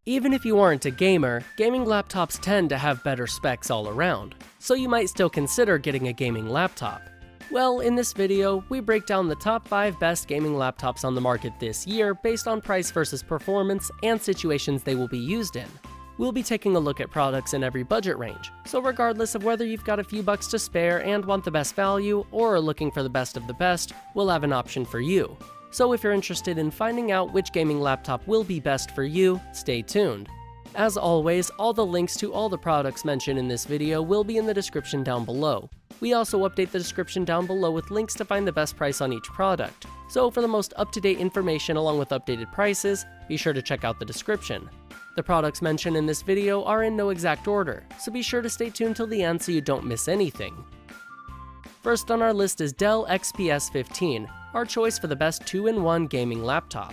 Even if you aren't a gamer, gaming laptops tend to have better specs all around, so you might still consider getting a gaming laptop. Well, in this video, we break down the top 5 best gaming laptops on the market this year based on price versus performance and situations they will be used in. We'll be taking a look at products in every budget range, so regardless of whether you've got a few bucks to spare and want the best value or are looking for the best of the best, we'll have an option for you. So if you're interested in finding out which gaming laptop will be best for you, stay tuned. As always, all the links to all the products mentioned in this video will be in the description down below. We also update the description down below with links to find the best price on each product. So for the most up-to-date information along with updated prices, be sure to check out the description. The products mentioned in this video are in no exact order, so be sure to stay tuned till the end so you don't miss anything. First on our list is Dell XPS 15, our choice for the best 2-in-1 gaming laptop.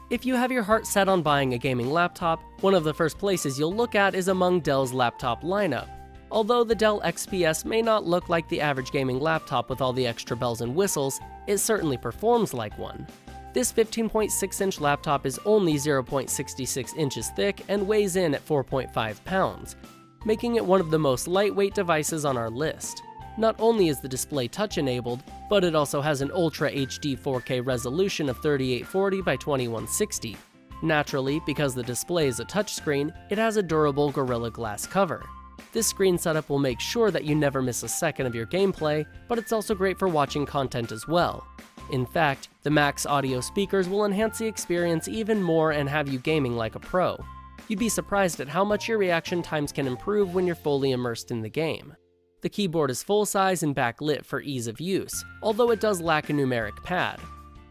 If you have your heart set on buying a gaming laptop, one of the first places you'll look at is among Dell's laptop lineup. Although the Dell XPS may not look like the average gaming laptop with all the extra bells and whistles, it certainly performs like one. This 15.6-inch laptop is only 0.66 inches thick and weighs in at 4.5 pounds, making it one of the most lightweight devices on our list. Not only is the display touch-enabled, but it also has an Ultra HD 4K resolution of 3840 by 2160. Naturally, because the display is a touchscreen, it has a durable Gorilla Glass cover. This screen setup will make sure that you never miss a second of your gameplay, but it's also great for watching content as well. In fact, the Max audio speakers will enhance the experience even more and have you gaming like a pro. You'd be surprised at how much your reaction times can improve when you're fully immersed in the game. The keyboard is full-size and backlit for ease of use, although it does lack a numeric pad.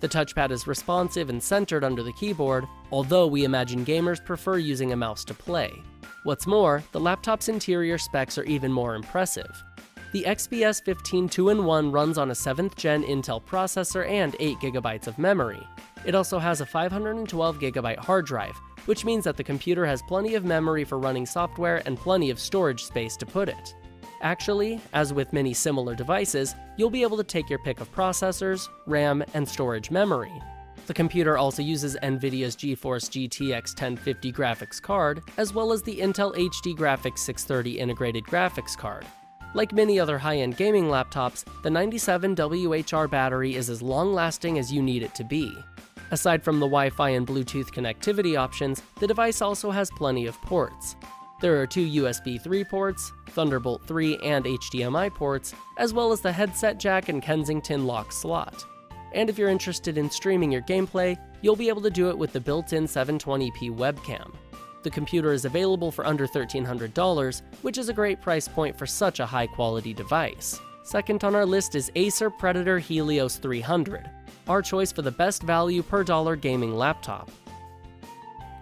The touchpad is responsive and centered under the keyboard, although we imagine gamers prefer using a mouse to play. What's more, the laptop's interior specs are even more impressive. The XPS 15 2-in-1 runs on a 7th gen Intel processor and 8GB of memory. It also has a 512GB hard drive, which means that the computer has plenty of memory for running software and plenty of storage space to put it. Actually, as with many similar devices, you'll be able to take your pick of processors, RAM, and storage memory. The computer also uses NVIDIA's GeForce GTX 1050 graphics card, as well as the Intel HD Graphics 630 integrated graphics card. Like many other high-end gaming laptops, the 97WH battery is as long-lasting as you need it to be. Aside from the Wi-Fi and Bluetooth connectivity options, the device also has plenty of ports. There are 2 USB 3 ports, Thunderbolt 3 and HDMI ports, as well as the headset jack and Kensington lock slot. And if you're interested in streaming your gameplay, you'll be able to do it with the built-in 720p webcam. The computer is available for under $1,300, which is a great price point for such a high-quality device. Second on our list is Acer Predator Helios 300, our choice for the best value per dollar gaming laptop.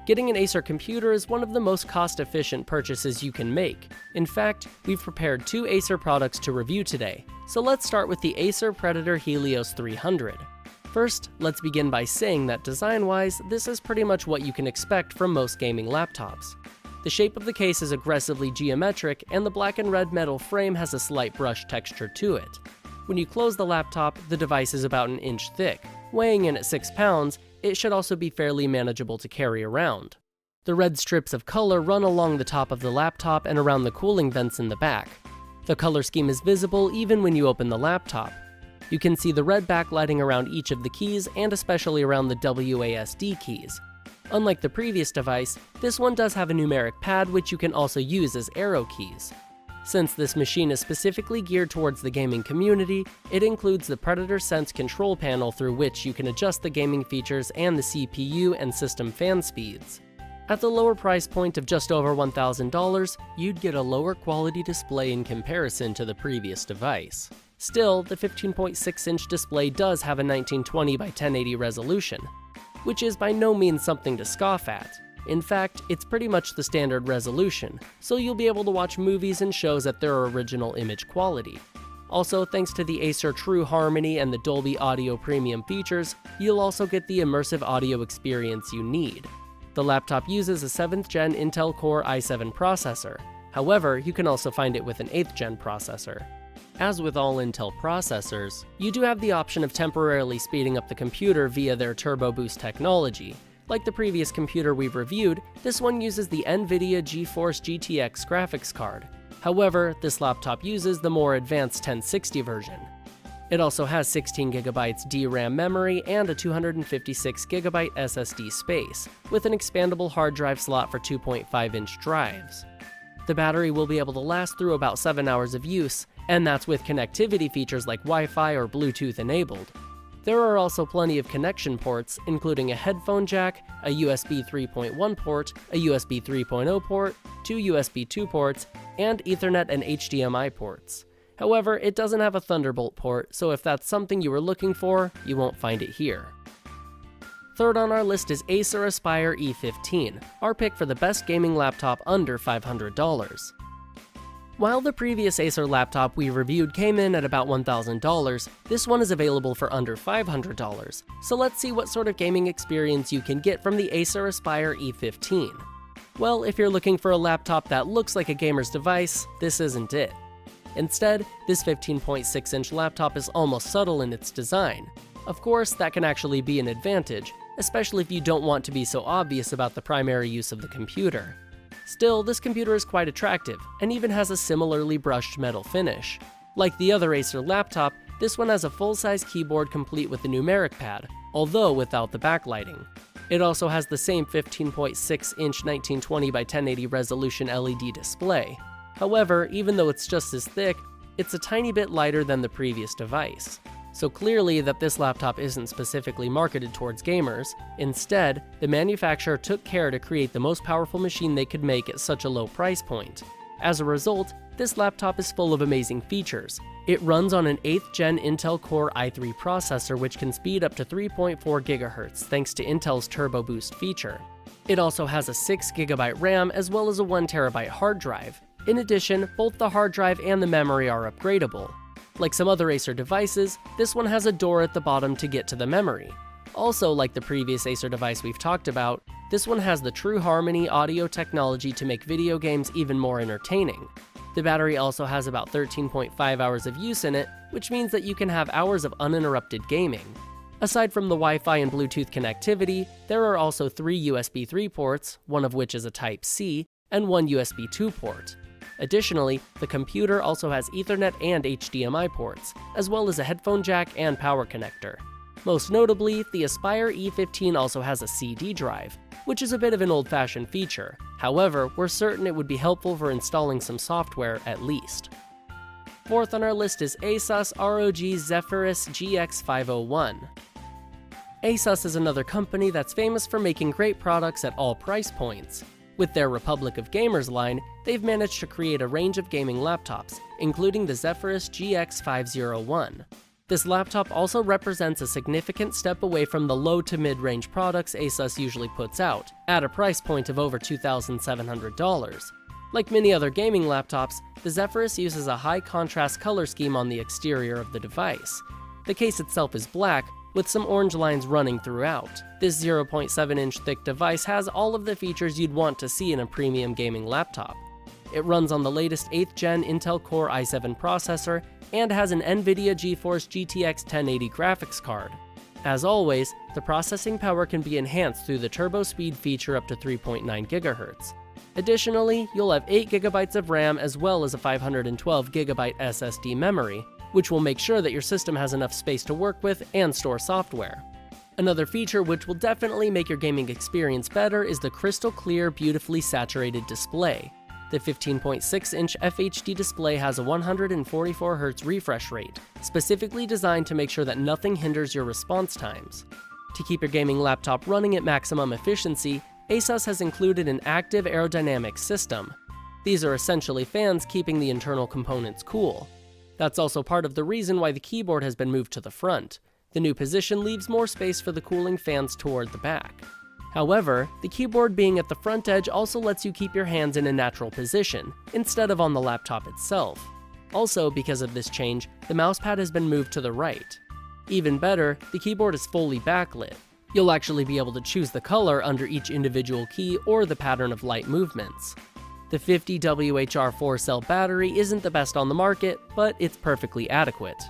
Getting an Acer computer is one of the most cost-efficient purchases you can make. In fact, we've prepared 2 Acer products to review today, so let's start with the Acer Predator Helios 300. First, let's begin by saying that design-wise, this is pretty much what you can expect from most gaming laptops. The shape of the case is aggressively geometric, and the black and red metal frame has a slight brush texture to it. When you close the laptop, the device is about 1 inch thick. Weighing in at 6 pounds, it should also be fairly manageable to carry around. The red strips of color run along the top of the laptop and around the cooling vents in the back. The color scheme is visible even when you open the laptop. You can see the red backlighting around each of the keys and especially around the WASD keys. Unlike the previous device, this one does have a numeric pad which you can also use as arrow keys. Since this machine is specifically geared towards the gaming community, it includes the Predator Sense control panel through which you can adjust the gaming features and the CPU and system fan speeds. At the lower price point of just over $1,000, you'd get a lower quality display in comparison to the previous device. Still, the 15.6-inch display does have a 1920 by 1080 resolution, which is by no means something to scoff at. In fact, it's pretty much the standard resolution, so you'll be able to watch movies and shows at their original image quality. Also, thanks to the Acer True Harmony and the Dolby Audio Premium features, you'll also get the immersive audio experience you need. The laptop uses a 7th gen Intel Core i7 processor. However, you can also find it with an 8th gen processor. As with all Intel processors, you do have the option of temporarily speeding up the computer via their Turbo Boost technology. Like the previous computer we've reviewed, this one uses the NVIDIA GeForce GTX graphics card. However, this laptop uses the more advanced 1060 version. It also has 16GB DRAM memory and a 256GB SSD space, with an expandable hard drive slot for 2.5-inch drives. The battery will be able to last through about 7 hours of use, and that's with connectivity features like Wi-Fi or Bluetooth enabled. There are also plenty of connection ports, including a headphone jack, a USB 3.1 port, a USB 3.0 port, 2 USB 2 ports, and Ethernet and HDMI ports. However, it doesn't have a Thunderbolt port, so if that's something you were looking for, you won't find it here. Third on our list is Acer Aspire E15, our pick for the best gaming laptop under $500. While the previous Acer laptop we reviewed came in at about $1,000, this one is available for under $500, so let's see what sort of gaming experience you can get from the Acer Aspire E15. Well, if you're looking for a laptop that looks like a gamer's device, this isn't it. Instead, this 15.6-inch laptop is almost subtle in its design. Of course, that can actually be an advantage, especially if you don't want to be so obvious about the primary use of the computer. Still, this computer is quite attractive, and even has a similarly brushed metal finish. Like the other Acer laptop, this one has a full-size keyboard complete with a numeric pad, although without the backlighting. It also has the same 15.6-inch 1920x1080 resolution LED display. However, even though it's just as thick, it's a tiny bit lighter than the previous device. So clearly that this laptop isn't specifically marketed towards gamers. Instead, the manufacturer took care to create the most powerful machine they could make at such a low price point. As a result, this laptop is full of amazing features. It runs on an 8th gen Intel Core i3 processor which can speed up to 3.4 GHz thanks to Intel's Turbo Boost feature. It also has a 6GB RAM as well as a 1TB hard drive. In addition, both the hard drive and the memory are upgradable. Like some other Acer devices, this one has a door at the bottom to get to the memory. Also, like the previous Acer device we've talked about, this one has the True Harmony audio technology to make video games even more entertaining. The battery also has about 13.5 hours of use in it, which means that you can have hours of uninterrupted gaming. Aside from the Wi-Fi and Bluetooth connectivity, there are also 3 USB 3 ports, one of which is a Type-C, and 1 USB 2 port. Additionally, the computer also has Ethernet and HDMI ports, as well as a headphone jack and power connector. Most notably, the Aspire E15 also has a CD drive, which is a bit of an old-fashioned feature. However, we're certain it would be helpful for installing some software at least. Fourth on our list is Asus ROG Zephyrus GX501. Asus is another company that's famous for making great products at all price points. With their Republic of Gamers line, they've managed to create a range of gaming laptops, including the Zephyrus GX501. This laptop also represents a significant step away from the low to mid-range products Asus usually puts out, at a price point of over $2,700. Like many other gaming laptops, the Zephyrus uses a high-contrast color scheme on the exterior of the device. The case itself is black, with some orange lines running throughout. This 0.7-inch thick device has all of the features you'd want to see in a premium gaming laptop. It runs on the latest 8th gen Intel Core i7 processor and has an NVIDIA GeForce GTX 1080 graphics card. As always, the processing power can be enhanced through the turbo speed feature up to 3.9 GHz. Additionally, you'll have 8 GB of RAM as well as a 512GB SSD memory, which will make sure that your system has enough space to work with and store software. Another feature which will definitely make your gaming experience better is the crystal clear, beautifully saturated display. The 15.6-inch FHD display has a 144Hz refresh rate, specifically designed to make sure that nothing hinders your response times. To keep your gaming laptop running at maximum efficiency, Asus has included an active aerodynamic system. These are essentially fans keeping the internal components cool. That's also part of the reason why the keyboard has been moved to the front. The new position leaves more space for the cooling fans toward the back. However, the keyboard being at the front edge also lets you keep your hands in a natural position, instead of on the laptop itself. Also, because of this change, the mousepad has been moved to the right. Even better, the keyboard is fully backlit. You'll actually be able to choose the color under each individual key or the pattern of light movements. The 50 WHR 4-cell battery isn't the best on the market, but it's perfectly adequate.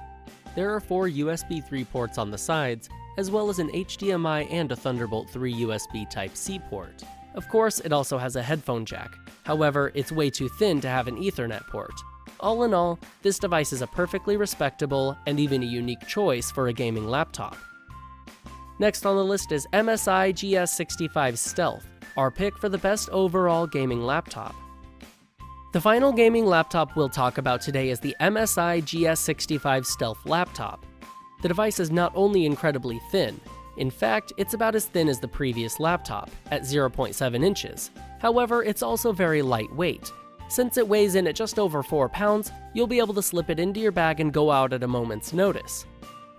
There are 4 USB 3 ports on the sides, as well as an HDMI and a Thunderbolt 3 USB Type-C port. Of course, it also has a headphone jack. However, it's way too thin to have an Ethernet port. All in all, this device is a perfectly respectable and even a unique choice for a gaming laptop. Next on the list is MSI GS65 Stealth, our pick for the best overall gaming laptop. The final gaming laptop we'll talk about today is the MSI GS65 Stealth laptop. The device is not only incredibly thin, in fact, it's about as thin as the previous laptop, at 0.7 inches. However, it's also very lightweight. Since it weighs in at just over 4 pounds, you'll be able to slip it into your bag and go out at a moment's notice.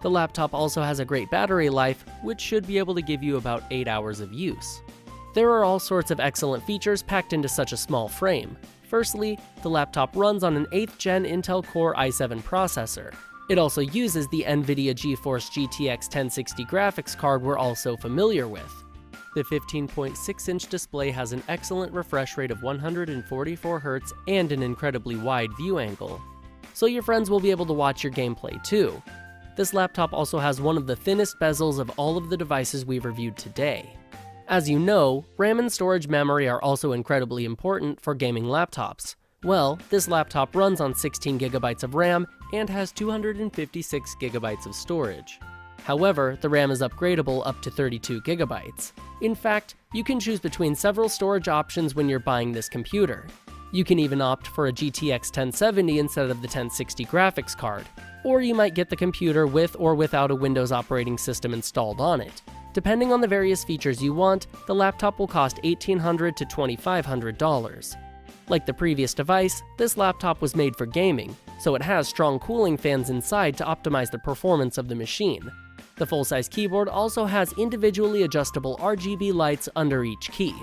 The laptop also has a great battery life, which should be able to give you about 8 hours of use. There are all sorts of excellent features packed into such a small frame. Firstly, the laptop runs on an 8th gen Intel Core i7 processor. It also uses the NVIDIA GeForce GTX 1060 graphics card we're all so familiar with. The 15.6-inch display has an excellent refresh rate of 144 Hz and an incredibly wide view angle, so your friends will be able to watch your gameplay too. This laptop also has one of the thinnest bezels of all of the devices we've reviewed today. As you know, RAM and storage memory are also incredibly important for gaming laptops. Well, this laptop runs on 16 GB of RAM and has 256 GB of storage. However, the RAM is upgradable up to 32 GB. In fact, you can choose between several storage options when you're buying this computer. You can even opt for a GTX 1070 instead of the 1060 graphics card, or you might get the computer with or without a Windows operating system installed on it. Depending on the various features you want, the laptop will cost $1,800 to $2,500. Like the previous device, this laptop was made for gaming, so it has strong cooling fans inside to optimize the performance of the machine. The full-size keyboard also has individually adjustable RGB lights under each key.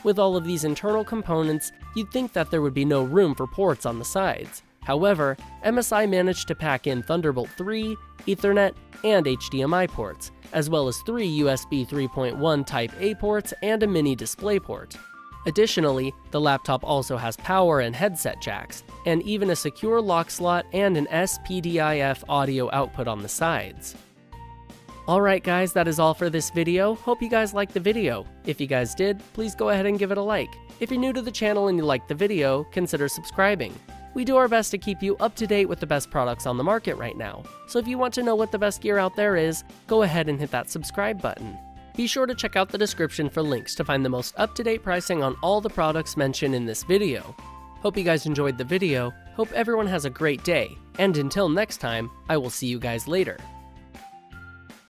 With all of these internal components, you'd think that there would be no room for ports on the sides. However, MSI managed to pack in Thunderbolt 3, Ethernet, and HDMI ports, as well as 3 USB 3.1 Type-A ports and a mini DisplayPort. Additionally, the laptop also has power and headset jacks, and even a secure lock slot and an SPDIF audio output on the sides. Alright guys, that is all for this video. Hope you guys liked the video. If you guys did, please go ahead and give it a like. If you're new to the channel and you liked the video, consider subscribing. We do our best to keep you up to date with the best products on the market right now, so if you want to know what the best gear out there is, go ahead and hit that subscribe button. Be sure to check out the description for links to find the most up-to-date pricing on all the products mentioned in this video. Hope you guys enjoyed the video, hope everyone has a great day, and until next time, I will see you guys later.